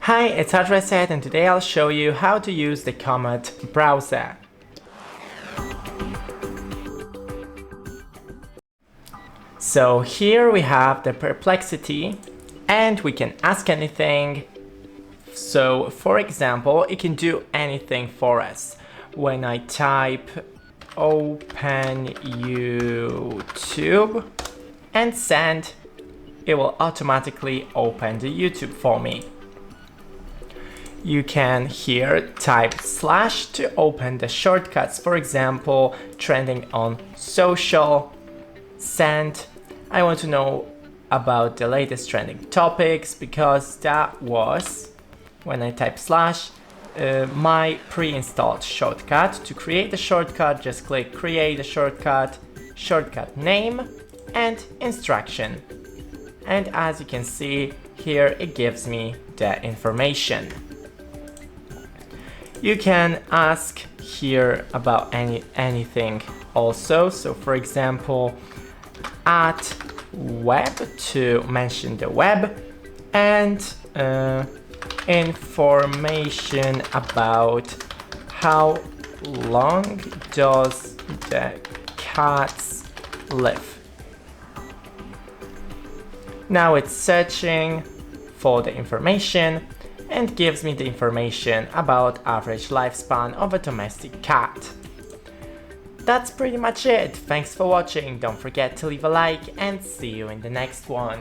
Hi, it's HardReset and today I'll show you how to use the Comet Browser. So here we have the perplexity and we can ask anything. So for example, it can do anything for us. When I type open YouTube and send, it will automatically open the YouTube for me. You can here type / to open the shortcuts, for example, trending on social, send. I want to know about the latest trending topics because that was, when I type / my pre-installed shortcut. To create the shortcut, just click create a shortcut, shortcut name and instruction. And as you can see here, it gives me the information. You can ask here about anything also. So for example, at web to mention the web and information about how long does the cats live. Now it's searching for the information and gives me the information about average lifespan of a domestic cat. That's pretty much it. Thanks for watching. Don't forget to leave a like and see you in the next one.